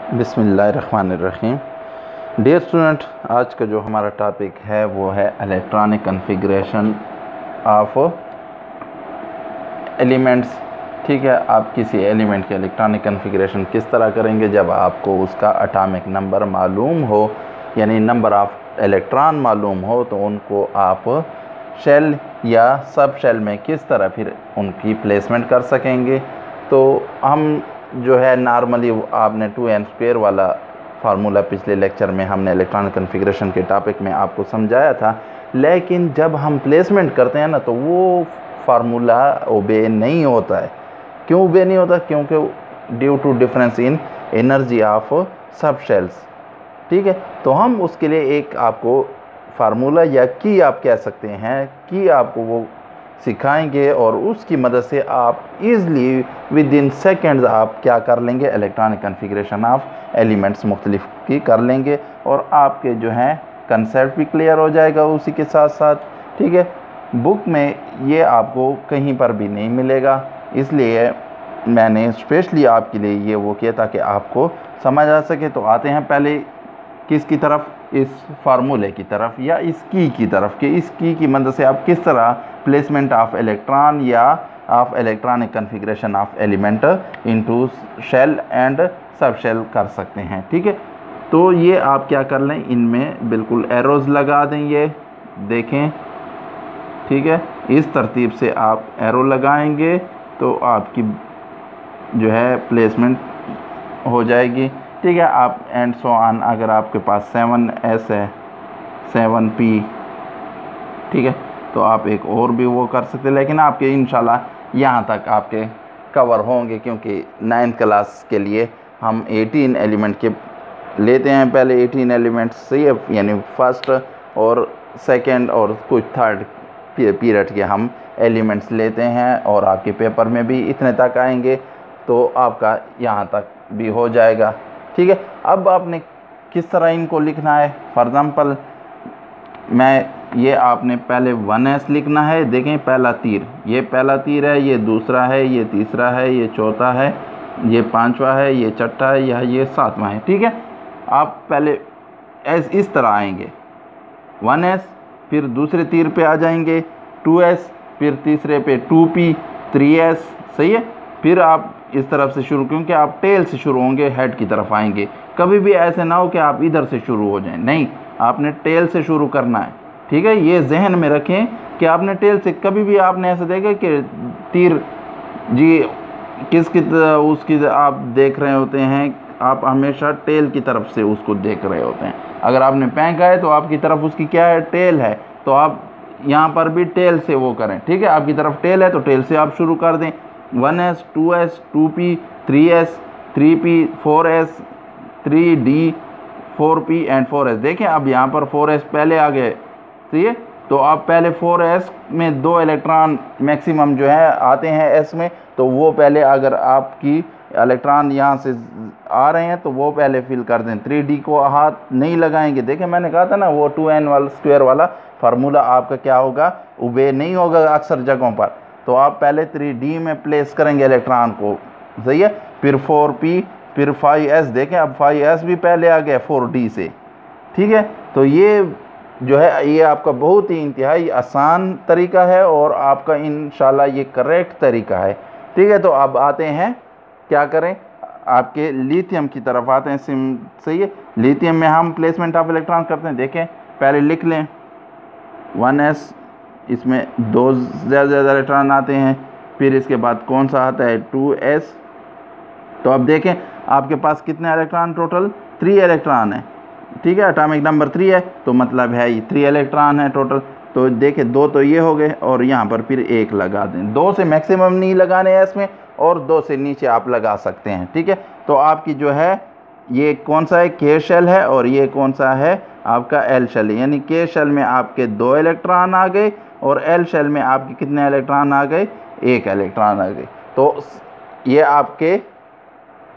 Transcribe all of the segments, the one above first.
बिस्मिल्लाहिर्रहमानिर्रहीम। Dear student, आज का जो हमारा टॉपिक है वो है इलेक्ट्रॉनिक कॉन्फ़िगरेशन ऑफ एलिमेंट्स। ठीक है, आप किसी एलिमेंट के इलेक्ट्रॉनिक कॉन्फ़िगरेशन किस तरह करेंगे जब आपको उसका एटॉमिक नंबर मालूम हो, यानी नंबर ऑफ़ इलेक्ट्रॉन मालूम हो, तो उनको आप शेल या सब शेल में किस तरह फिर उनकी प्लेसमेंट कर सकेंगे। तो हम जो है नॉर्मली आपने 2n² वाला फार्मूला पिछले लेक्चर में हमने इलेक्ट्रॉनिक कॉन्फ़िगरेशन के टॉपिक में आपको समझाया था, लेकिन जब हम प्लेसमेंट करते हैं ना तो वो फार्मूला ओबे नहीं होता है। क्यों ओबे नहीं होता? क्योंकि due to difference in energy of sub shells. ठीक है, तो हम उसके लिए एक आपको फार्मूला या की आप कह सकते हैं कि आपको वो सिखाएंगे और उसकी मदद से आप इज़ली विद इन सेकेंड्स आप क्या कर लेंगे, इलेक्ट्रॉनिक कॉन्फ़िगरेशन ऑफ एलिमेंट्स मुख्तलिफ की कर लेंगे और आपके जो हैं कंसेप्ट भी क्लियर हो जाएगा उसी के साथ साथ। ठीक है, बुक में ये आपको कहीं पर भी नहीं मिलेगा, इसलिए मैंने स्पेशली आपके लिए ये वो किया ताकि आपको समझ आ सके। तो आते हैं पहले किसकी तरफ, इस फार्मूले की तरफ या इस की तरफ कि इस की मदद से आप किस तरह प्लेसमेंट ऑफ इलेक्ट्रॉन या of electronic configuration of element into shell and sub shell कर सकते हैं। ठीक है, तो ये आप क्या कर लें, इनमें बिल्कुल एरोज़ लगा दें, ये देखें। ठीक है, इस तरतीब से आप एरो लगाएंगे तो आपकी जो है प्लेसमेंट हो जाएगी। ठीक है, आप एंड सो ऑन, अगर आपके पास 7s है, 7p, ठीक है, तो आप एक और भी वो कर सकते हैं, लेकिन आपके इंशाल्लाह यहाँ तक आपके कवर होंगे क्योंकि 9th क्लास के लिए हम 18 एलिमेंट के लेते हैं। पहले 18 एलिमेंट्स सही है, यानी फर्स्ट और सेकंड और कुछ थर्ड पीरियड के हम एलिमेंट्स लेते हैं और आपके पेपर में भी इतने तक आएंगे, तो आपका यहाँ तक भी हो जाएगा। ठीक है, अब आपने किस तरह इनको लिखना है, फॉर एग्ज़ाम्पल ये आपने पहले 1s लिखना है। देखें, पहला तीर, ये पहला तीर है, ये दूसरा है, ये तीसरा है, ये चौथा है, ये पांचवा है, ये छठा है, या ये सातवां है। ठीक है, आप पहले इस तरह आएंगे 1s, फिर दूसरे तीर पे आ जाएंगे 2s, फिर तीसरे पे 2p, 3s, सही है। फिर आप इस तरफ से शुरू, क्योंकि आप टेल से शुरू होंगे, हेड की तरफ आएंगे। कभी भी ऐसे ना हो कि आप इधर से शुरू हो जाएं, नहीं, आपने टेल से शुरू करना है। ठीक है, ये जहन में रखें कि आपने टेल से, कभी भी आपने ऐसे देखा कि तीर जी किसकी उसकी आप देख रहे होते हैं, आप हमेशा टेल की तरफ से उसको देख रहे होते हैं। अगर आपने फेंका है तो आपकी तरफ उसकी क्या है, टेल है, तो आप यहाँ पर भी टेल से वो करें। ठीक है, आपकी तरफ टेल है तो टेल से आप शुरू कर दें। 1s, 2s, 2p, 3s, 3p, 4s, 3d, 4p and 4s। देखें, अब यहाँ पर 4s पहले आ गए, ठीक है, तो आप पहले 4s में 2 इलेक्ट्रॉन मैक्सिमम जो है आते हैं s में, तो वो पहले अगर आपकी इलेक्ट्रॉन यहाँ से आ रहे हैं तो वो पहले फिल कर दें। 3d को हाथ नहीं लगाएंगे। देखें, मैंने कहा था ना वो 2n² वाला फार्मूला आपका क्या होगा, ओबे नहीं होगा अक्सर जगहों पर। तो आप पहले 3d में प्लेस करेंगे इलेक्ट्रॉन को, सही है, फिर 4p, फिर 5s। देखें, अब 5s भी पहले आ गया 4d से। ठीक है, तो ये जो है ये आपका बहुत ही इंतहाई आसान तरीका है और आपका इंशाल्लाह ये करेक्ट तरीका है। ठीक है, तो अब आते हैं क्या करें, आपके लिथियम की तरफ आते हैं। सही है, लिथियम में हम प्लेसमेंट ऑफ इलेक्ट्रॉन करते हैं। देखें, पहले लिख लें 1s, इसमें 2 ज़्यादा इलेक्ट्रॉन आते हैं, फिर इसके बाद कौन सा आता है 2s। तो अब देखें आपके पास कितने इलेक्ट्रॉन, टोटल 3 इलेक्ट्रॉन है। ठीक है, एटॉमिक नंबर 3 है, तो मतलब है ये 3 इलेक्ट्रॉन है टोटल। तो देखें 2 तो ये हो गए और यहाँ पर फिर 1 लगा दें। 2 से मैक्सिमम नहीं लगाने हैं इसमें, और 2 से नीचे आप लगा सकते हैं। ठीक है, तो आपकी जो है ये कौन सा है, K शेल है, और ये कौन सा है आपका L शेल है। यानी K शेल में आपके 2 इलेक्ट्रॉन आ गए और L शेल में आपके कितने इलेक्ट्रॉन आ गए, 1 इलेक्ट्रॉन आ गए। तो ये आपके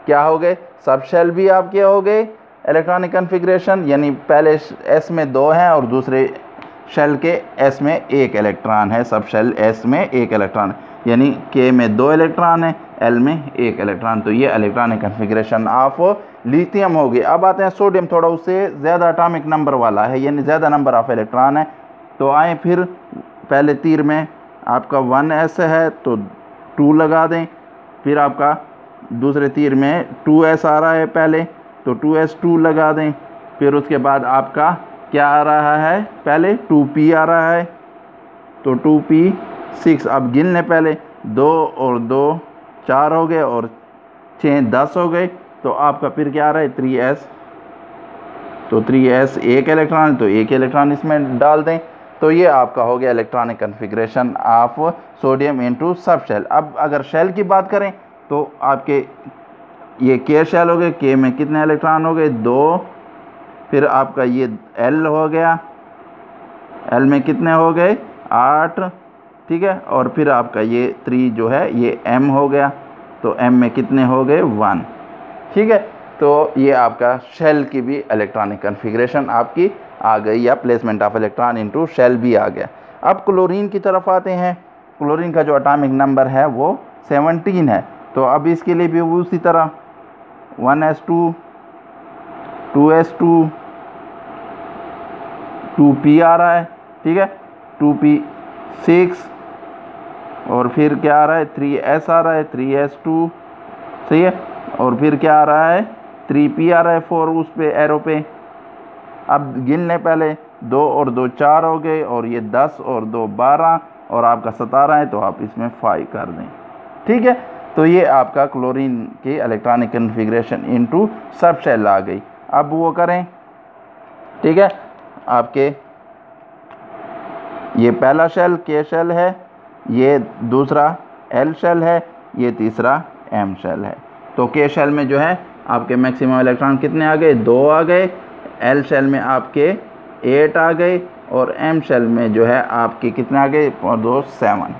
क्या हो गए, सब शेल भी आपके हो गए इलेक्ट्रॉनिक कॉन्फ़िगरेशन, यानी पहले S में 2 हैं और दूसरे शेल के एस में एक इलेक्ट्रॉन है, सब शेल एस में एक इलेक्ट्रॉन, यानी के में 2 इलेक्ट्रॉन है, एल में 1 इलेक्ट्रॉन। तो ये इलेक्ट्रॉनिक कन्फिग्रेशन ऑफ लिथियम होगी। अब आते हैं सोडियम, थोड़ा उससे ज़्यादा एटॉमिक नंबर वाला है, यानी ज़्यादा नंबर ऑफ इलेक्ट्रॉन है। तो आए फिर पहले तीर में आपका 1s है तो 2 लगा दें, फिर आपका दूसरे तीर में 2s आ रहा है पहले, तो 2s2 लगा दें, फिर उसके बाद आपका क्या आ रहा है, पहले 2p आ रहा है तो 2p6। अब गिन लें पहले, 2 और 2 4 हो गए और 6 10 हो गए, तो आपका फिर क्या आ रहा है 3s, तो 3s 1 इलेक्ट्रॉन, तो 1 इलेक्ट्रॉन इसमें डाल दें। तो ये आपका हो गया electronic configuration of sodium into sub shell. अब अगर शेल की बात करें तो आपके ये के शेल हो गए, के में कितने इलेक्ट्रॉन हो गए 2, फिर आपका ये एल हो गया, एल में कितने हो गए 8, ठीक है, और फिर आपका ये 3 जो है ये एम हो गया, तो एम में कितने हो गए 1, ठीक है। तो ये आपका शेल की भी इलेक्ट्रॉनिक कन्फिग्रेशन आपकी आ गई, या placement of electron into shell भी आ गया। अब क्लोरीन की तरफ आते हैं। क्लोरीन का जो एटॉमिक नंबर है वो 17 है, तो अब इसके लिए भी उसी तरह 1s2 2s2 2p आ रहा है, ठीक है, 2p6 और फिर क्या आ रहा है 3s आ रहा है, 3s2 सही है, और फिर क्या आ रहा है 3p आ रहा है 4 उस पे एरो पे। अब गिन लें पहले, 2 और 2 4 हो गए, और ये 10 और 2 12 और आपका 17 है, तो आप इसमें 5 कर दें, ठीक है। तो ये आपका क्लोरीन की electronic configuration into sub shell आ गई। अब वो करें, ठीक है, आपके ये पहला शेल के शेल है, ये दूसरा एल शेल है, ये तीसरा एम शेल है। तो के शेल में जो है आपके मैक्सिमम इलेक्ट्रॉन कितने आ गए 2 आ गए, एल शेल में आपके 8 आ गए, और एम शेल में जो है आपके कितने आ गए और 2 7।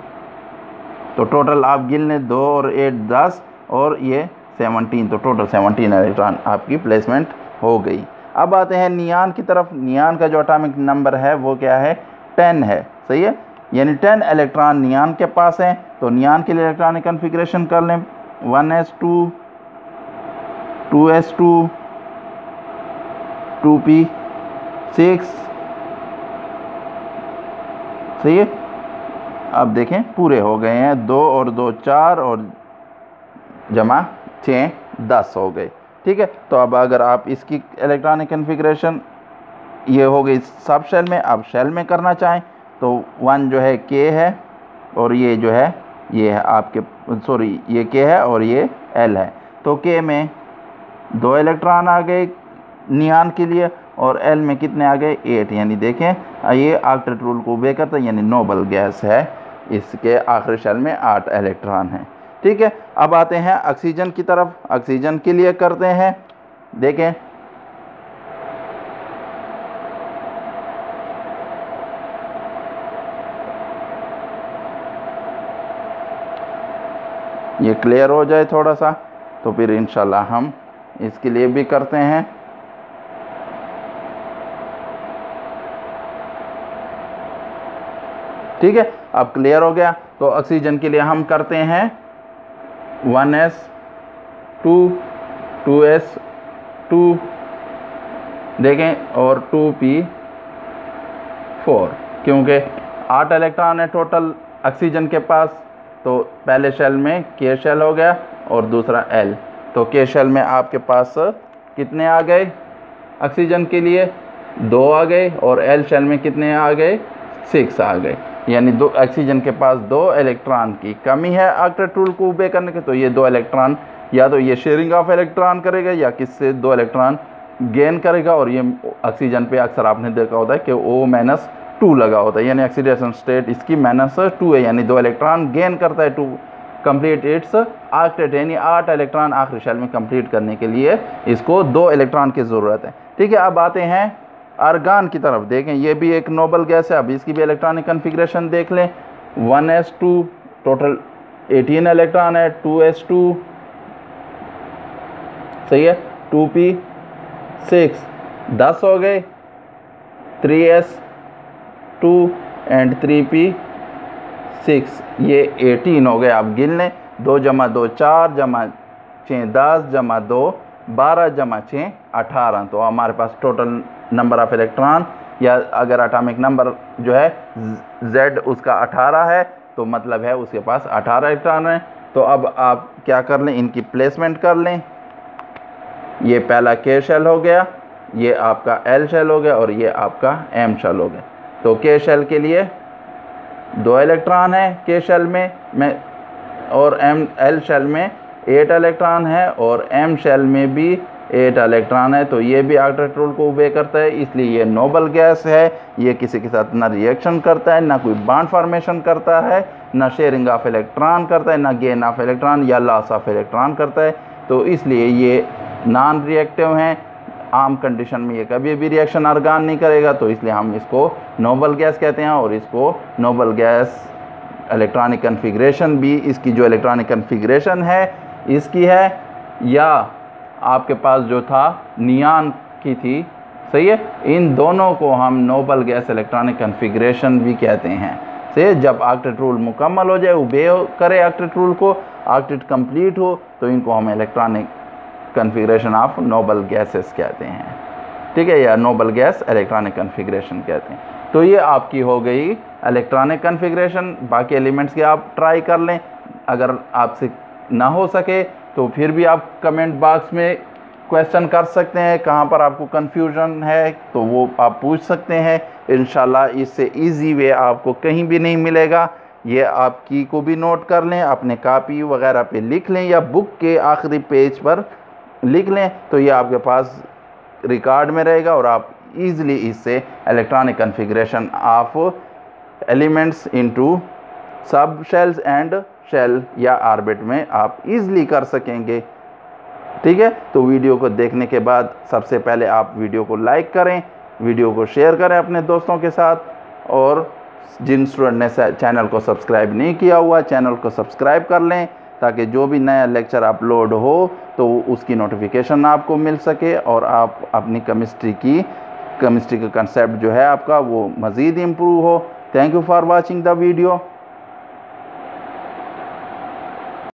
तो टोटल आप गिन लें 2 और 8 10 और ये 17, तो टोटल 17 इलेक्ट्रॉन आपकी प्लेसमेंट हो गई। अब आते हैं नियान की तरफ। नियान का जो एटॉमिक नंबर है वो क्या है 10 है, सही है, यानी 10 इलेक्ट्रॉन नियान के पास हैं। तो नियान के लिए इलेक्ट्रॉनिक कन्फिग्रेशन कर लें 1s2 2s2 2p6, सही है। अब देखें पूरे हो गए हैं, 2 और 2 4 और जमा 6 10 हो गए, ठीक है। तो अब अगर आप इसकी इलेक्ट्रॉनिक कन्फिग्रेशन ये हो गई सब शेल में, अब शेल में करना चाहें तो 1 जो है के है, और ये जो है ये है आपके सॉरी ये के है और ये एल है। तो के में 2 इलेक्ट्रॉन आ गए नियान के लिए, और एल में कितने आ गए 8, यानी देखें ये ऑक्टेट रूल को ओबे करता है, यानी नोबल गैस है, इसके आखिरी शेल में 8 इलेक्ट्रॉन हैं, ठीक है। अब आते हैं ऑक्सीजन की तरफ। ऑक्सीजन के लिए करते हैं, देखें ये क्लियर हो जाए थोड़ा सा, तो फिर इंशाल्लाह हम इसके लिए भी करते हैं। ठीक है, अब क्लियर हो गया। तो ऑक्सीजन के लिए हम करते हैं 1s2 2s2 देखें और 2p4, क्योंकि 8 इलेक्ट्रॉन है टोटल ऑक्सीजन के पास। तो पहले शेल में के शेल हो गया और दूसरा एल। तो के शेल में आपके पास कितने आ गए ऑक्सीजन के लिए 2 आ गए, और एल शेल में कितने आ गए 6 आ गए, यानी दो ऑक्सीजन के पास 2 इलेक्ट्रॉन की कमी है ऑक्टेट रूल को ओबे करने के। तो ये 2 इलेक्ट्रॉन या तो ये शेयरिंग ऑफ इलेक्ट्रॉन करेगा या किससे 2 इलेक्ट्रॉन गेन करेगा। और ये ऑक्सीजन पे अक्सर आपने देखा होता है कि O-2 लगा होता है, यानी ऑक्सीडेशन स्टेट इसकी -2 है, यानी 2 इलेक्ट्रॉन गेन करता है टू कंप्लीट इट्स ऑक्टेट, यानी 8 इलेक्ट्रॉन आखिरी शेल में कंप्लीट करने के लिए इसको 2 इलेक्ट्रॉन की ज़रूरत है। ठीक है, अब आते हैं आर्गान की तरफ। देखें ये भी एक नोबल गैस है, अब इसकी भी इलेक्ट्रॉनिक कन्फिग्रेशन देख लें। 1s2 टोटल 18 इलेक्ट्रॉन है, 2s2 सही है, 2p6 10 हो गए, 3s 2 एंड 3p 6, ये 18 हो गए। आप गिन लें, 2 जमा 2 4 जमा 6 10 जमा 2 12 जमा 6 18। तो हमारे पास टोटल नंबर ऑफ इलेक्ट्रॉन, या अगर एटॉमिक नंबर जो है Z उसका 18 है तो मतलब है उसके पास 18 इलेक्ट्रॉन है। तो अब आप क्या कर लें, इनकी प्लेसमेंट कर लें। ये पहला K शेल हो गया, ये आपका L शेल हो गया और ये आपका M शेल हो गया। तो K शेल के लिए 2 इलेक्ट्रॉन है K शेल में और L शेल में 8 इलेक्ट्रॉन है और M शेल में भी 8 इलेक्ट्रॉन है। तो ये भी ऑक्टेट रूल को ओबे करता है, इसलिए ये नोबल गैस है। ये किसी के साथ ना रिएक्शन करता है, ना कोई बॉन्ड फॉर्मेशन करता है, ना शेयरिंग ऑफ इलेक्ट्रॉन करता है, ना गेन ऑफ इलेक्ट्रॉन या लॉस ऑफ इलेक्ट्रॉन करता है। तो इसलिए ये नॉन रिएक्टिव हैं। आम कंडीशन में ये कभी भी रिएक्शन ऑर्गन नहीं करेगा, तो इसलिए हम इसको नोबल गैस कहते हैं। और इसको नोबल गैस इलेक्ट्रॉनिक कन्फिग्रेशन भी, इसकी जो इलेक्ट्रॉनिक कन्फिग्रेशन है इसकी है, या आपके पास जो था नियान की थी, सही है, इन दोनों को हम नोबल गैस इलेक्ट्रॉनिक कन्फिग्रेशन भी कहते हैं। से जब ऑक्टेट रूल मुकम्मल हो जाए, ओबे करे ऑक्टेट रूल को, ऑक्टेट कंप्लीट हो, तो इनको हम electronic configuration of noble gases कहते हैं, ठीक है, या नोबल गैस इलेक्ट्रॉनिक कन्फिग्रेशन कहते हैं। तो ये आपकी हो गई इलेक्ट्रॉनिक कन्फिग्रेशन। बाकी एलिमेंट्स के आप ट्राई कर लें, अगर आपसे ना हो सके तो फिर भी आप कमेंट बॉक्स में क्वेश्चन कर सकते हैं, कहाँ पर आपको कन्फ्यूजन है तो वो आप पूछ सकते हैं। इंशाल्लाह इससे इजी वे आपको कहीं भी नहीं मिलेगा। ये आप की को भी नोट कर लें, अपने कॉपी वगैरह पे लिख लें या बुक के आखिरी पेज पर लिख लें, तो ये आपके पास रिकॉर्ड में रहेगा और आप इजीली इससे electronic configuration of elements into sub shells and shell या ऑर्बिट में आप इजीली कर सकेंगे, ठीक है। तो वीडियो को देखने के बाद सबसे पहले आप वीडियो को लाइक करें, वीडियो को शेयर करें अपने दोस्तों के साथ, और जिन स्टूडेंट ने चैनल को सब्सक्राइब नहीं किया हुआ चैनल को सब्सक्राइब कर लें, ताकि जो भी नया लेक्चर अपलोड हो तो उसकी नोटिफिकेशन आपको मिल सके और आप अपनी केमिस्ट्री का कंसेप्ट जो है आपका वो मज़ीद इम्प्रूव हो। Thank you for watching the video.